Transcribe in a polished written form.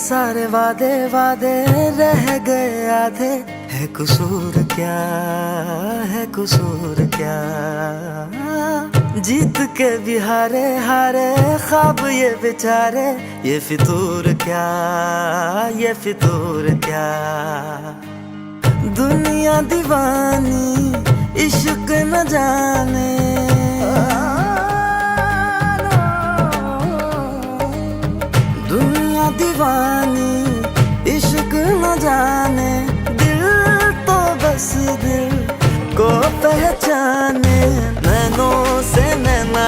सारे वादे वादे रह गए आधे। है कसूर क्या, है कसूर क्या, जीत के भी हारे हारे ख्वाब ये बेचारे। ये फितूर क्या, ये फितूर क्या, दुनिया दीवानी इश्क न जाने। दुनिया दीवानी इश्क न जाने, दिल तो बस दिल को पहचाने। नैनों से नैना